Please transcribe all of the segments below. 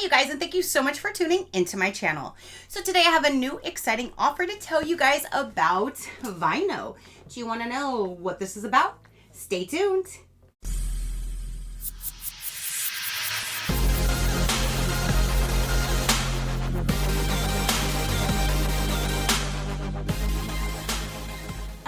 you guys, and thank you so much for tuning into my channel. So today I have a new exciting offer to tell you guys about VineOh. Do you want to know what this is about? Stay tuned.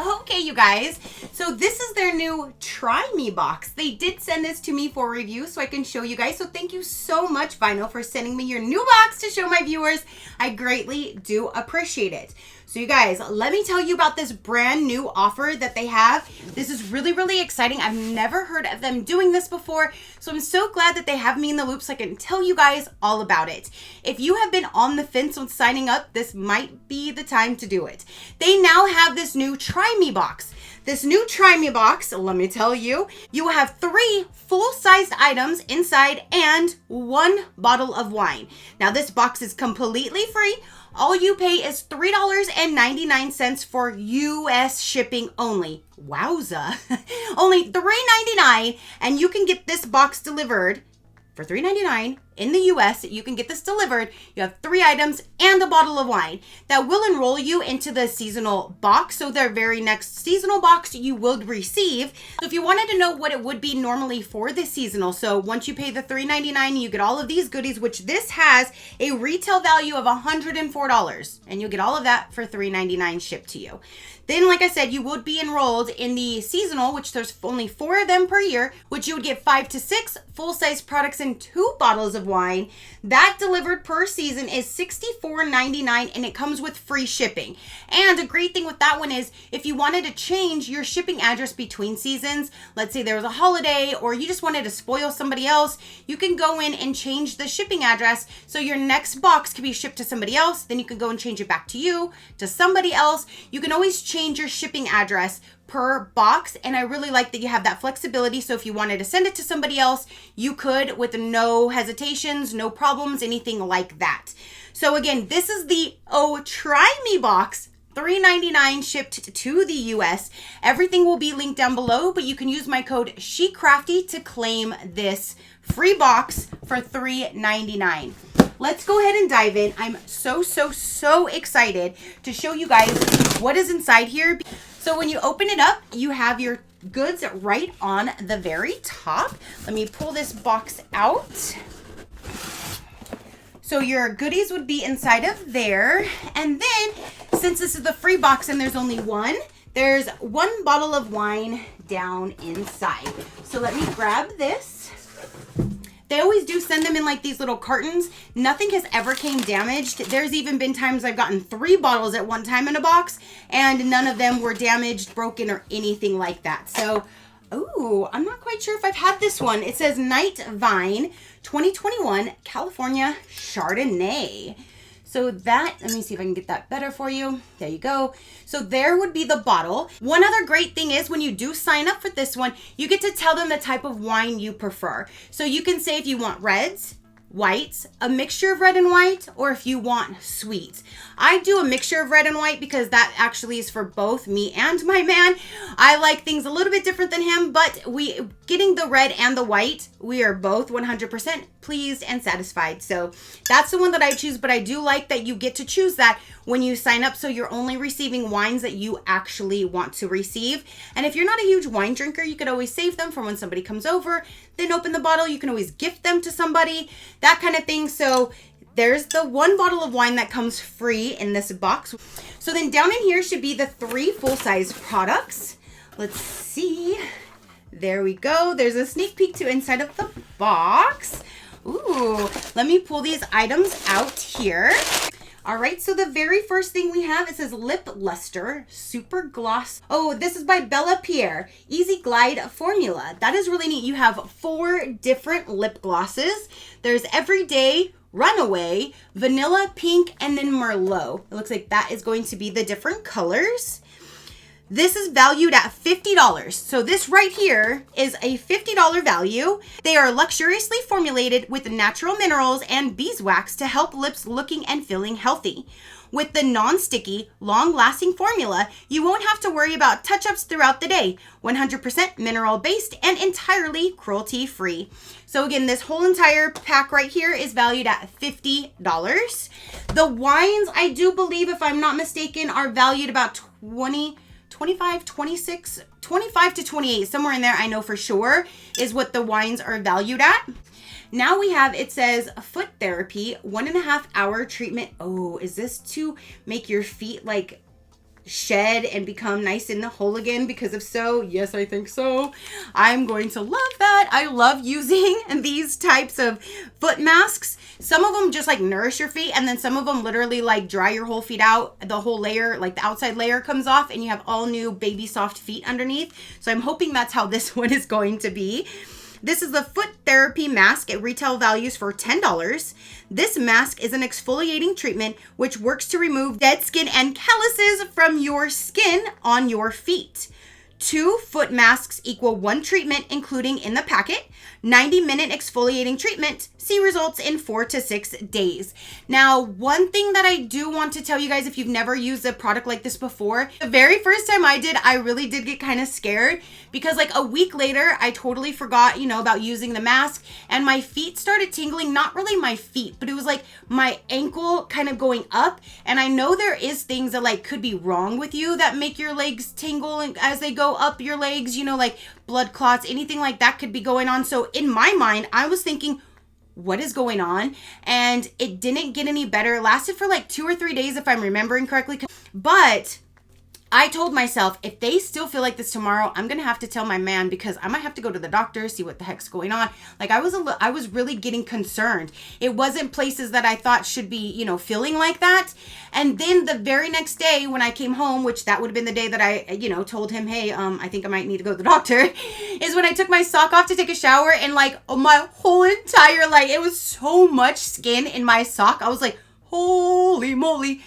Okay, you guys, so this is their new Try Me box. They did send this to me for review so I can show you guys. So thank you so much, VineOh, for sending me your new box to show my viewers. I greatly do appreciate it. So you guys, let me tell you about this brand new offer that they have. This is really, really exciting. I've never heard of them doing this before. So I'm so glad that they have me in the loop so I can tell you guys all about it. If you have been on the fence on signing up, this might be the time to do it. They now have this new Try Me box. This new Try Me box, let me tell you, you will have 3 full-sized items inside and 1 bottle of wine. Now this box is completely free. All you pay is $3.99 for US shipping only. Wowza. Only $3.99, and you can get this box delivered for $3.99 in the US. You can get this delivered. You have 3 items and a bottle of wine. That will enroll you into the seasonal box. So their very next seasonal box you will receive. So if you wanted to know what it would be normally for the seasonal, so once you pay the $3.99, you get all of these goodies, which this has a retail value of $104, and you'll get all of that for $3.99 shipped to you. Then, like I said, you would be enrolled in the seasonal, which there's only 4 of them per year, which you would get 5 to 6 full-size products and 2 bottles of wine. That delivered per season is $64.99, and it comes with free shipping. And a great thing with that one is if you wanted to change your shipping address between seasons, let's say there was a holiday or you just wanted to spoil somebody else, you can go in and change the shipping address so your next box can be shipped to somebody else. Then you can go and change it back to you, to somebody else. You can always change your shipping address per box, and I really like that you have that flexibility. So if you wanted to send it to somebody else, you could with no hesitations, no problems, anything like that. So again, this is the Try Me box, $3.99 shipped to the US. Everything will be linked down below, but you can use my code SheCrafty to claim this free box for $3.99. Let's go ahead and dive in. I'm so excited to show you guys what is inside here. So when you open it up, you have your goods right on the very top. Let me pull this box out. So your goodies would be inside of there. And then, since this is the free box and there's only one, there's 1 bottle of wine down inside. So let me grab this. They always do send them in like these little cartons. Nothing has ever came damaged. There's even been times I've gotten 3 bottles at one time in a box and none of them were damaged, broken, or anything like that. So, ooh, I'm not quite sure if I've had this one. It says Night Vine 2021 California Chardonnay. So that, let me see if I can get that better for you. There you go. So there would be the bottle. One other great thing is when you do sign up for this one, you get to tell them the type of wine you prefer. So you can say if you want reds, whites, a mixture of red and white, or if you want sweets. I do a mixture of red and white because that actually is for both me and my man. I like things a little bit different than him, but getting the red and the white, we are both 100% pleased and satisfied. So that's the one that I choose, but I do like that you get to choose that when you sign up, so you're only receiving wines that you actually want to receive. And if you're not a huge wine drinker, you could always save them for when somebody comes over, then open the bottle. You can always gift them to somebody, that kind of thing. So there's the 1 bottle of wine that comes free in this box. So then down in here should be the 3 full-size products. Let's see. There we go. There's a sneak peek to inside of the box. Ooh, let me pull these items out here. All right, so the very first thing we have, it says Lip Luster Super Gloss. Oh, this is by Bella Pierre, Easy Glide Formula. That is really neat. You have 4 different lip glosses. There's Everyday, Runaway, Vanilla, Pink, and then Merlot. It looks like that is going to be the different colors. This is valued at $50. So this right here is a $50 value. They are luxuriously formulated with natural minerals and beeswax to help lips looking and feeling healthy. With the non-sticky, long-lasting formula, you won't have to worry about touch-ups throughout the day. 100% mineral-based and entirely cruelty-free. So again, this whole entire pack right here is valued at $50. The wines, I do believe, if I'm not mistaken, are valued about 25 to 28, somewhere in there, I know for sure, is what the wines are valued at. Now we have, it says foot therapy, 1.5 hour treatment. Oh, is this to make your feet like shed and become nice and whole again? Because if so, yes, I think so. I'm going to love that. I love using these types of foot masks. Some of them just like nourish your feet, and then some of them literally like dry your whole feet out. The whole layer, like the outside layer comes off, and you have all new baby soft feet underneath. So I'm hoping that's how this one is going to be. This is the foot therapy mask. It retail values for $10. This mask is an exfoliating treatment which works to remove dead skin and calluses from your skin on your feet. 2 foot masks equal 1 treatment, including in the packet. 90-minute exfoliating treatment. See results in 4 to 6 days. Now, one thing that I do want to tell you guys, if you've never used a product like this before, the very first time I did, I really did get kind of scared because like a week later, I totally forgot, about using the mask, and my feet started tingling. Not really my feet, but it was like my ankle kind of going up. And I know there is things that like could be wrong with you that make your legs tingle as they go up your legs, like blood clots, anything like that could be going on. So in my mind, I was thinking, what is going on? And it didn't get any better. It lasted for like 2 or 3 days, if I'm remembering correctly. But I told myself, if they still feel like this tomorrow, I'm going to have to tell my man, because I might have to go to the doctor, see what the heck's going on. Like I was really getting concerned. It wasn't places that I thought should be, feeling like that. And then the very next day when I came home, which that would have been the day that I, told him, hey, I think I might need to go to the doctor, is when I took my sock off to take a shower, and like my whole entire, like it was so much skin in my sock. I was like, holy moly.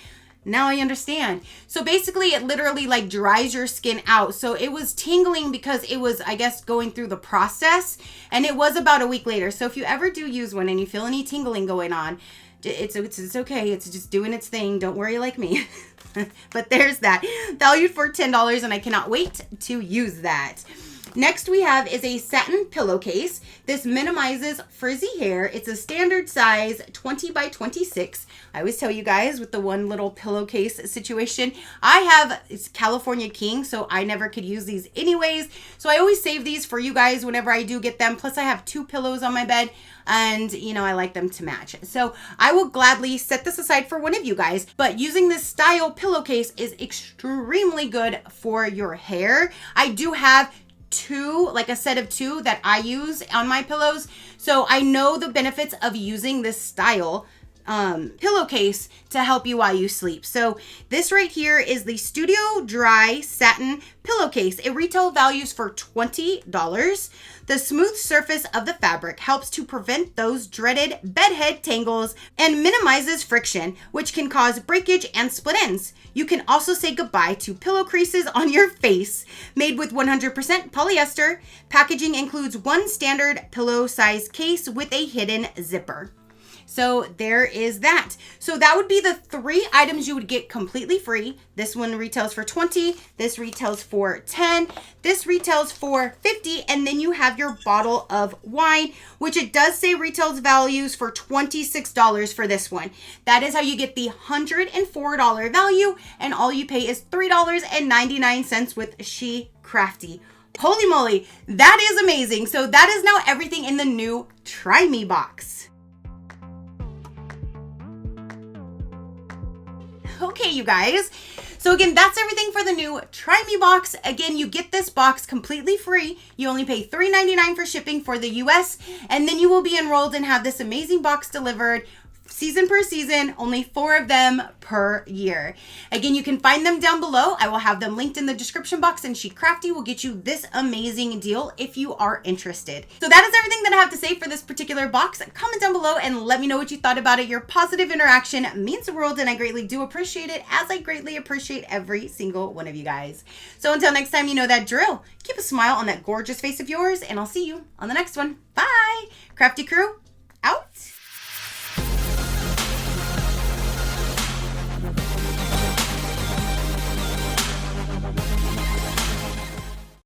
Now I understand. So basically it literally like dries your skin out. So it was tingling because it was, I guess, going through the process, and it was about a week later. So if you ever do use one and you feel any tingling going on, it's okay. It's just doing its thing. Don't worry like me. But there's that. Valued for $10, and I cannot wait to use that. Next we have is a satin pillowcase. This minimizes frizzy hair. It's a standard size 20 by 26. I always tell you guys with the one little pillowcase situation, it's California King, so I never could use these anyways. So I always save these for you guys whenever I do get them. Plus I have 2 pillows on my bed, and I like them to match. So I will gladly set this aside for one of you guys. But using this style pillowcase is extremely good for your hair. I do have 2, like a set of 2 that I use on my pillows. So I know the benefits of using this style pillowcase to help you while you sleep. So this right here is the Studio Dry Satin Pillowcase. It retail values for $20. The smooth surface of the fabric helps to prevent those dreaded bedhead tangles and minimizes friction, which can cause breakage and split ends. You can also say goodbye to pillow creases on your face. Made with 100% polyester, packaging includes 1 standard pillow size case with a hidden zipper. So there is that. So that would be the 3 items you would get completely free. This one retails for $20. This retails for $10. This retails for $50. And then you have your bottle of wine, which it does say retails values for $26 for this one. That is how you get the $104 value, and all you pay is $3.99 with SheCrafty. Holy moly, that is amazing. So that is now everything in the new Try Me box. Okay, you guys. So again, that's everything for the new Try Me box. Again, you get this box completely free. You only pay $3.99 for shipping for the US, and then you will be enrolled and have this amazing box delivered season per season, only 4 of them per year. Again, you can find them down below. I will have them linked in the description box, and SheCrafty will get you this amazing deal if you are interested. So that is everything that I have to say for this particular box. Comment down below and let me know what you thought about it. Your positive interaction means the world, and I greatly do appreciate it, as I greatly appreciate every single one of you guys. So until next time, you know that drill. Keep a smile on that gorgeous face of yours, and I'll see you on the next one. Bye! Crafty crew, out!